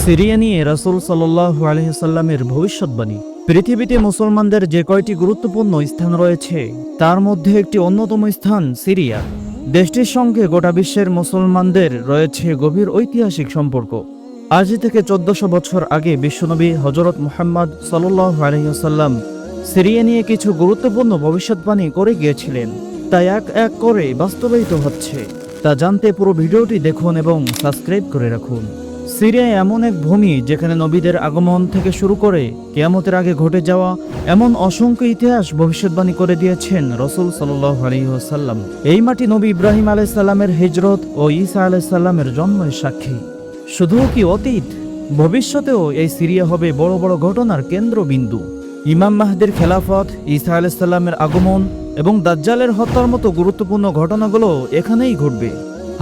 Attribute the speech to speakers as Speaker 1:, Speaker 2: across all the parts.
Speaker 1: Syria নিয়ে রাসূল সাল্লাল্লাহু আলাইহি সাল্লামের ভবিষ্যৎবাণী। পৃথিবীতে মুসলমানদের যে কয়টি গুরুত্বপূর্ণ স্থান রয়েছে তার মধ্যে একটি অন্যতম স্থান সিরিয়া। দেশটির সঙ্গে গোটা বিশ্বের মুসলমানদের রয়েছে গভীর ঐতিহাসিক সম্পর্ক। আজ থেকে 1400 বছর আগে বিশ্বনবী হযরত মুহাম্মদ সাল্লাল্লাহু আলাইহি সাল্লাম সিরিয়া নিয়ে কিছু গুরুত্বপূর্ণ ভবিষ্যৎবাণী করে গিয়েছিলেন, তা এক এক করে বাস্তবায়িত হচ্ছে। তা জানতে পুরো ভিডিওটি দেখুন এবং সাবস্ক্রাইব করে রাখুন। সিরিয়া এমন এক ভূমি যেখানে নবীদের আগমন থেকে শুরু করে কিয়ামতের আগে ঘটে যাওয়া এমন অসংখ্য ইতিহাস ভবিষ্যৎবাণী করে দিয়েছেন রাসূল সাল্লাল্লাহু আলাইহি ওয়াসাল্লাম। এই মাটি নবী ইব্রাহিম আলাইহিস সালামের হিজরত ও ঈসা আলাইহিস সালামের জন্মের সাক্ষী। শুধু কি অতীত, ভবিষ্যতেও এই সিরিয়া হবে বড় বড় ঘটনার কেন্দ্রবিন্দু। ইমাম মাহদির খেলাফত, ঈসা আলাইহিস সালামের আগমন এবং দাজ্জালের হত্যার মতো গুরুত্বপূর্ণ ঘটনাগুলো এখানেই ঘটবে।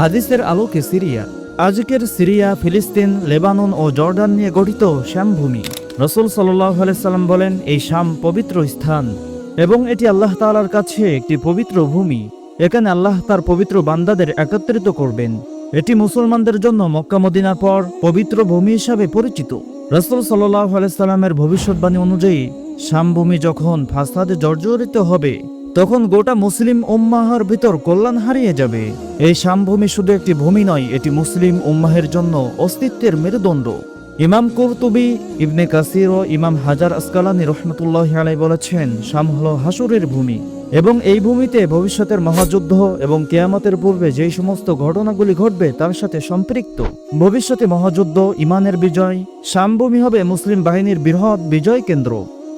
Speaker 1: হাদিসের আলোকে সিরিয়া। আজকের সিরিয়া, ফিলিস্তিন, লেবানন ও জর্ডান নিয়ে গঠিত শ্যামভূমি। রাসূল সাল্লাল্লাহু আলাইহি সাল্লাম বলেন, এই শাম পবিত্র স্থান এবং এটি আল্লাহ তাআলার কাছে একটি পবিত্র ভূমি। এখানে আল্লাহ তার পবিত্র বান্দাদের একত্রিত করবেন। এটি মুসলমানদের জন্য মক্কা মদিনার পর পবিত্র ভূমি হিসাবে পরিচিত। রাসূল সাল্লাল্লাহু আলাইহি সাল্লামের ভবিষ্যৎবাণী অনুযায়ী শামভূমি যখন ফাসাদে জর্জরিত হবে তখন গোটা মুসলিম উম্মাহর ভিতর কল্যাণ হারিয়ে যাবে। এই শামভূমি শুধু একটি ভূমি নয়, এটি মুসলিম উম্মাহের জন্য অস্তিত্বের মেরুদণ্ড। ইমাম কুরতুবী, ইবনে কাসির ও ইমাম হাজার আসকালানী রাহমাতুল্লাহি আলাইহি বলেছেন, শাম হলো হাসুরের ভূমি এবং এই ভূমিতে ভবিষ্যতের মহাযুদ্ধ এবং কিয়ামতের পূর্বে যেই সমস্ত ঘটনাগুলি ঘটবে তার সাথে সম্পৃক্ত। ভবিষ্যতে মহাযুদ্ধ, ইমানের বিজয়, শামভূমি হবে মুসলিম বাহিনীর বৃহৎ বিজয় কেন্দ্র।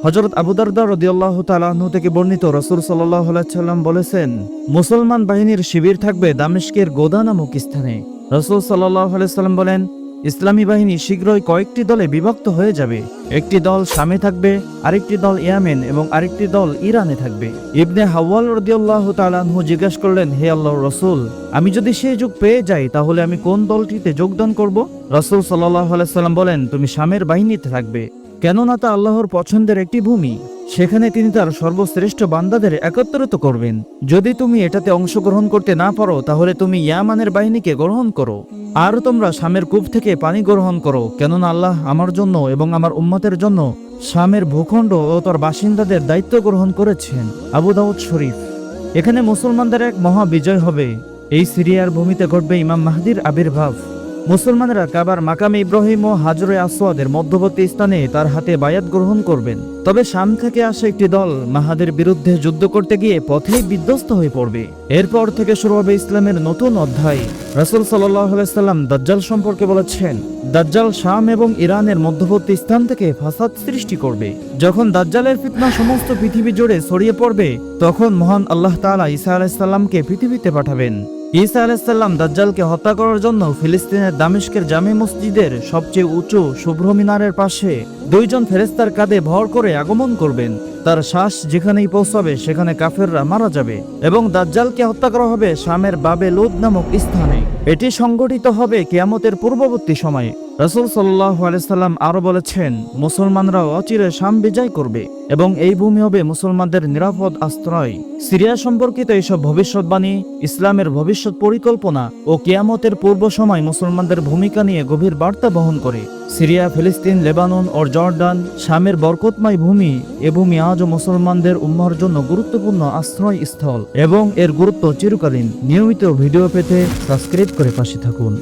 Speaker 1: হযরত আবু দারদা রাদিয়াল্লাহু তাআলা আনহু থেকে বর্ণিত, রাসূল সাল্লাল্লাহু আলাইহি সাল্লাম বলেছেন, মুসলমান বাহিনীর শিবির থাকবে দামেস্কের গোদা নামক স্থানে। রাসূল সাল্লাল্লাহু আলাইহি সাল্লাম বলেন, ইসলামী বাহিনী শীঘ্রই কয়েকটি দলে বিভক্ত হয়ে যাবে। একটি দল শামে থাকবে, আরেকটি দল ইয়ামেন এবং আরেকটি দল ইরানে থাকবে। ইবনে হাওয়াল রাদিয়াল্লাহু তাআলা আনহু জিজ্ঞাসা করলেন, হে আল্লাহর রাসূল, আমি যদি সেই যুগ পেয়ে যাই তাহলে আমি কোন দলটিতে যোগদান করব? রাসূল সাল্লাল্লাহু আলাইহি সাল্লাম বলেন, তুমি শামের বাহিনীতে থাকবে, কেননা তা আল্লাহর পছন্দের একটি ভূমি। সেখানে তিনি তার সর্বশ্রেষ্ঠ বান্দাদের একত্রিত করবেন। যদি তুমি এটাতে অংশগ্রহণ করতে না পারো তাহলে তুমি ইয়ামানের বাহিনীকে গ্রহণ করো, আর তোমরা শামের কূপ থেকে পানি গ্রহণ করো, কেননা আল্লাহ আমার জন্য এবং আমার উম্মতের জন্য শামের ভূখণ্ড ও তার বাসিন্দাদের দায়িত্ব গ্রহণ করেছেন। আবু দাউদ শরীফ। এখানে মুসলমানদের এক মহা বিজয় হবে। এই সিরিয়ার ভূমিতে ঘটবে ইমাম মাহদির আবির্ভাব। মুসলমানেরা কাবার মাকামে ইব্রাহিম ও হাজরে আসওয়াদের মধ্যবর্তী স্থানে তার হাতে বায়াত গ্রহণ করবেন। তবে শাম থেকে আসা একটি দল মাহাদের বিরুদ্ধে যুদ্ধ করতে গিয়ে পথেই বিধ্বস্ত হয়ে পড়বে। এরপর থেকে শুরু হবে ইসলামের নতুন অধ্যায়। রাসূল সাল্লাল্লাহু আলাইহি সাল্লাম দাজ্জাল সম্পর্কে বলেছেন, দাজ্জাল শাম এবং ইরানের মধ্যবর্তী স্থান থেকে ফাসাদ সৃষ্টি করবে। যখন দাজ্জালের ফিতনা সমস্ত পৃথিবী জুড়ে ছড়িয়ে পড়বে তখন মহান আল্লাহ তাআলা ঈসা আলাইহিস সালামকে পৃথিবীতে পাঠাবেন। ঈসা আলাইহিস সালাম দাজ্জালকে হত্যা করার জন্য ফিলিস্তিনের দামেস্কের জামে মসজিদের সবচেয়ে উঁচু শুভ্র মিনারের পাশে দুইজন ফেরেশতার কাঁধে ভর করে আগমন করবেন। তার শ্বাস যেখানেই পৌঁছাবে সেখানে কাফেররা মারা যাবে এবং দাজ্জালকে হত্যা করা হবে শামের বাবে লুদ নামক স্থানে। এটি সংঘটিত হবে কিয়ামতের পূর্ববর্তী সময়ে। রাসূল সাল্লাল্লাহু আলাইহি সাল্লাম আরো বলেছেন, মুসলমানরাও অচিরে শাম বিজয় করবে এবং এই ভূমি হবে মুসলমানদের নিরাপদ আশ্রয়। সিরিয়া সম্পর্কিত এইসব ভবিষ্যৎবাণী ইসলামের ভবিষ্যৎ পরিকল্পনা ও কিয়ামতের পূর্ব সময় মুসলমানদের ভূমিকা নিয়ে গভীর বার্তা বহন করে। সিরিয়া, ফিলিস্তিন, লেবানন ও জর্ডান, শামের বরকতময় ভূমি। এ ভূমি আজও মুসলমানদের উম্মাহর জন্য গুরুত্বপূর্ণ আশ্রয় স্থল এবং এর গুরুত্ব চিরকালীন। নিয়মিত ভিডিও পেতে সাবস্ক্রাইব করে পাশে থাকুন।